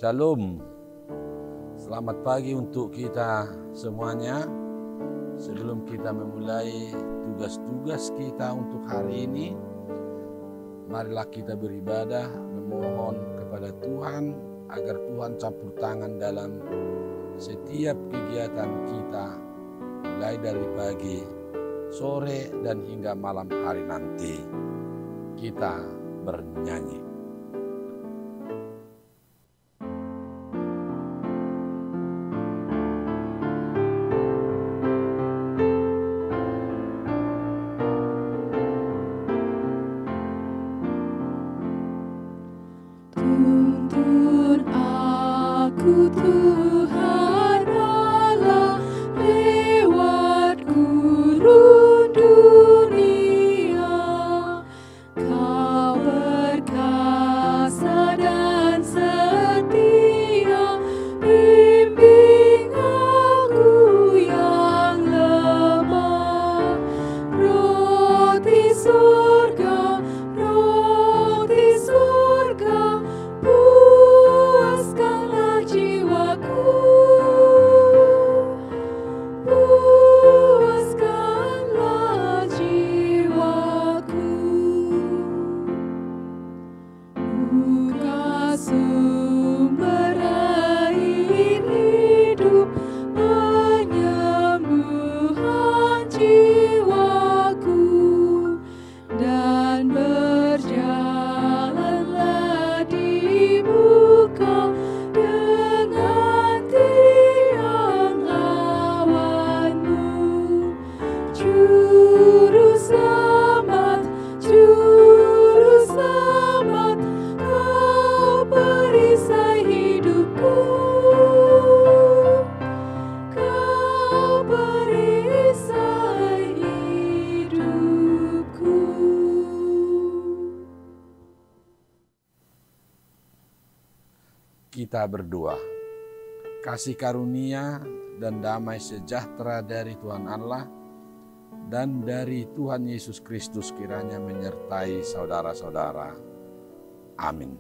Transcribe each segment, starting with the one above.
Shalom, selamat pagi untuk kita semuanya. Sebelum kita memulai tugas-tugas kita untuk hari ini, marilah kita beribadah, memohon kepada Tuhan agar Tuhan campur tangan dalam setiap kegiatan kita, mulai dari pagi, sore, dan hingga malam hari nanti. Kita bernyanyi. Tuntun aku Tuhan Allah lewat gurun dunia. Kau berkasa dan setia, bimbing aku yang lemah. Roti surga, puaskanlah jiwaku, puaskanlah jiwaku. Buka sumber air hidup, penyembuhan jiwaku, dan berjalanlah di muka dengan tiang awanmu. Juru selamat, kau perisai hidupku, kau perisai hidupku. Kita berdoa. Kasih karunia dan damai sejahtera dari Tuhan Allah dan dari Tuhan Yesus Kristus kiranya menyertai saudara-saudara. Amin.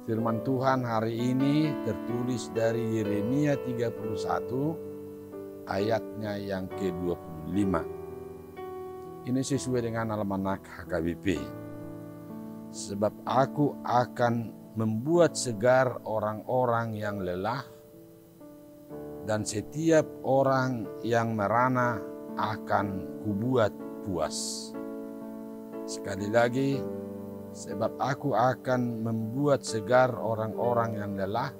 Firman Tuhan hari ini tertulis dari Yeremia 31 ayatnya yang ke-25. Ini sesuai dengan almanak HKBP. Sebab aku akan membuat segar orang-orang yang lelah, dan setiap orang yang merana akan kubuat puas. Sekali lagi, sebab aku akan membuat segar orang-orang yang lelah,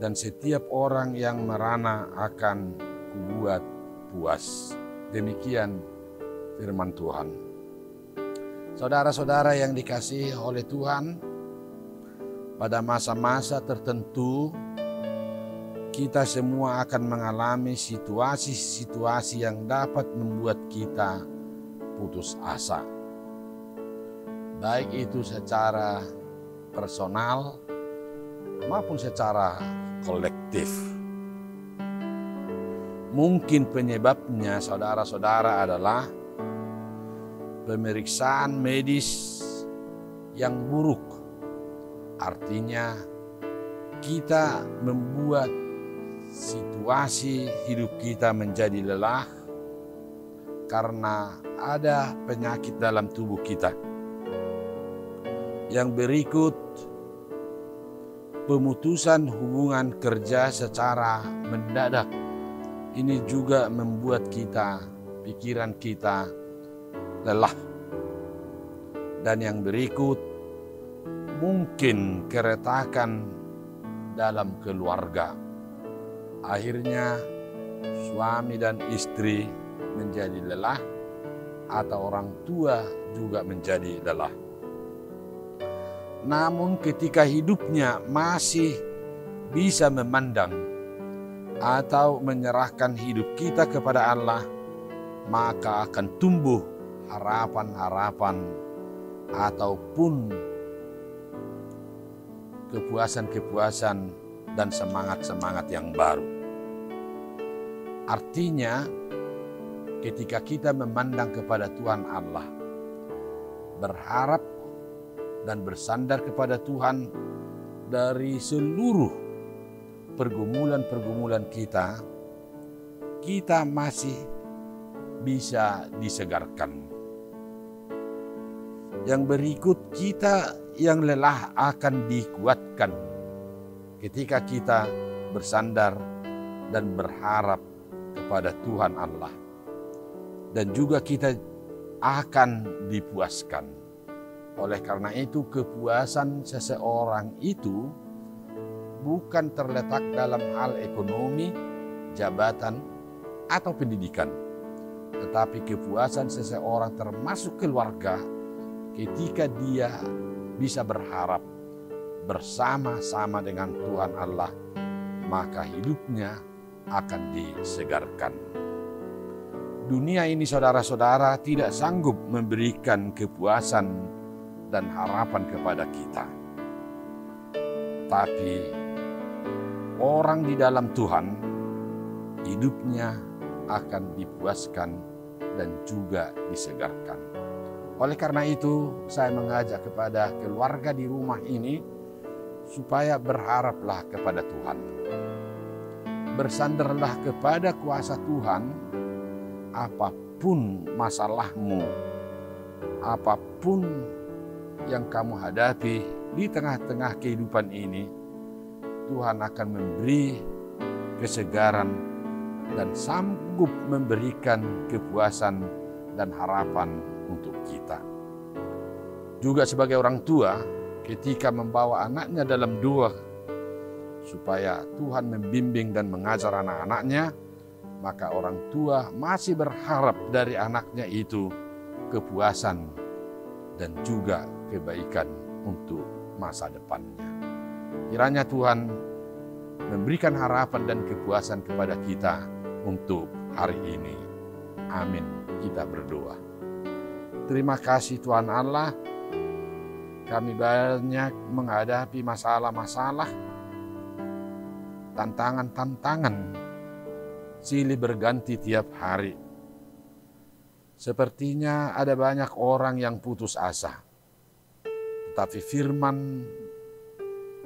dan setiap orang yang merana akan kubuat puas. Demikian firman Tuhan. Saudara-saudara yang dikasihi oleh Tuhan, pada masa-masa tertentu kita semua akan mengalami situasi-situasi yang dapat membuat kita putus asa. Baik itu secara personal maupun secara kolektif. Mungkin penyebabnya saudara-saudara adalah pemeriksaan medis yang buruk. Artinya kita membuat situasi hidup kita menjadi lelah karena ada penyakit dalam tubuh kita. Yang berikut, pemutusan hubungan kerja secara mendadak. Ini juga membuat pikiran kita lelah. Dan yang berikut, mungkin keretakan dalam keluarga. Akhirnya suami dan istri menjadi lelah atau orang tua juga menjadi lelah. Namun ketika hidupnya masih bisa memandang atau menyerahkan hidup kita kepada Allah, maka akan tumbuh harapan-harapan ataupun kepuasan-kepuasan dan semangat-semangat yang baru. Artinya, ketika kita memandang kepada Tuhan Allah, berharap dan bersandar kepada Tuhan, dari seluruh pergumulan-pergumulan kita masih bisa disegarkan. Yang berikut, kita yang lelah akan dikuatkan ketika kita bersandar dan berharap kepada Tuhan Allah. Dan juga kita akan dipuaskan. Oleh karena itu, kepuasan seseorang itu bukan terletak dalam hal ekonomi, jabatan, atau pendidikan. Tetapi kepuasan seseorang termasuk keluarga ketika dia bisa berharap bersama-sama dengan Tuhan Allah, maka hidupnya akan disegarkan. Dunia ini, saudara-saudara, tidak sanggup memberikan kepuasan dan harapan kepada kita. Tapi orang di dalam Tuhan, hidupnya akan dipuaskan dan juga disegarkan. Oleh karena itu, saya mengajak kepada keluarga di rumah ini supaya berharaplah kepada Tuhan. Bersandarlah kepada kuasa Tuhan, apapun masalahmu, apapun yang kamu hadapi di tengah-tengah kehidupan ini, Tuhan akan memberi kesegaran dan sanggup memberikan kepuasan dan harapan untuk kita. Juga sebagai orang tua, ketika membawa anaknya dalam doa supaya Tuhan membimbing dan mengajar anak-anaknya, maka orang tua masih berharap dari anaknya itu kepuasan dan juga kebaikan untuk masa depannya. Kiranya Tuhan memberikan harapan dan kepuasan kepada kita untuk hari ini. Amin. Kita berdoa. Terima kasih Tuhan Allah, kami banyak menghadapi masalah-masalah, tantangan-tantangan, silih berganti tiap hari. Sepertinya ada banyak orang yang putus asa. Tetapi firman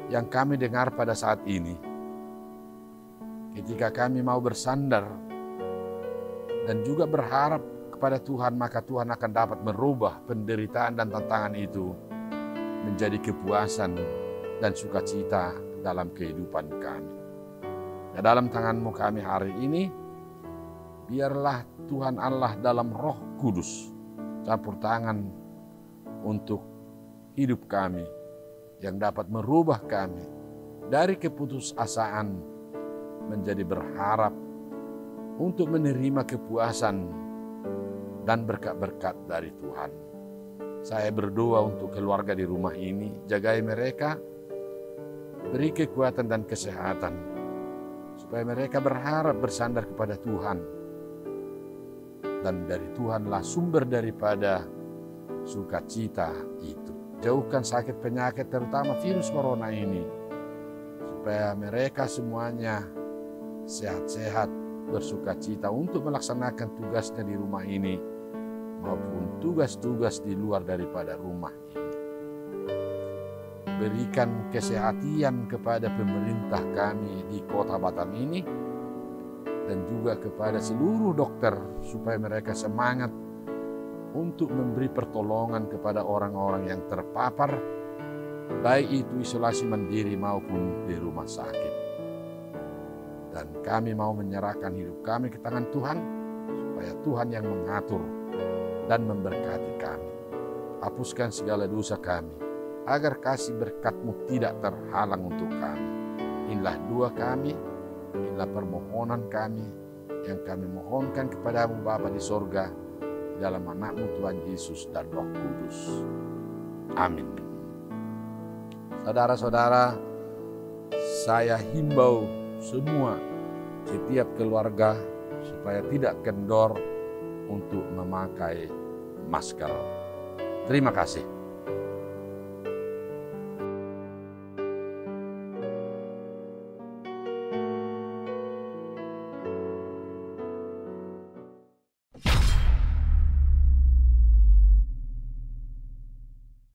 yang kami dengar pada saat ini, ketika kami mau bersandar dan juga berharap kepada Tuhan, maka Tuhan akan dapat merubah penderitaan dan tantangan itu menjadi kepuasan dan sukacita dalam kehidupan kami. Dan dalam tangan-Mu kami hari ini, biarlah Tuhan Allah dalam Roh Kudus campur tangan untuk hidup kami, yang dapat merubah kami dari keputusasaan menjadi berharap untuk menerima kepuasan dan berkat-berkat dari Tuhan. Saya berdoa untuk keluarga di rumah ini, jagai mereka, beri kekuatan dan kesehatan, supaya mereka berharap bersandar kepada Tuhan. Dan dari Tuhanlah sumber daripada sukacita itu. Jauhkan sakit penyakit, terutama virus corona ini, supaya mereka semuanya sehat-sehat, bersukacita untuk melaksanakan tugasnya di rumah ini, maupun tugas-tugas di luar daripada rumah ini. Berikan kesehatan kepada pemerintah kami di kota Batam ini, dan juga kepada seluruh dokter, supaya mereka semangat untuk memberi pertolongan kepada orang-orang yang terpapar, baik itu isolasi mandiri maupun di rumah sakit. Dan kami mau menyerahkan hidup kami ke tangan Tuhan, supaya Tuhan yang mengatur dan memberkati kami. Hapuskan segala dosa kami, agar kasih berkat-Mu tidak terhalang untuk kami. Inilah doa kami, inilah permohonan kami, yang kami mohonkan kepada-Mu Bapa di sorga, dalam anak-Mu Tuhan Yesus dan Roh Kudus. Amin. Saudara-saudara, saya himbau semua, setiap keluarga, supaya tidak kendor untuk memakai masker. Terima kasih.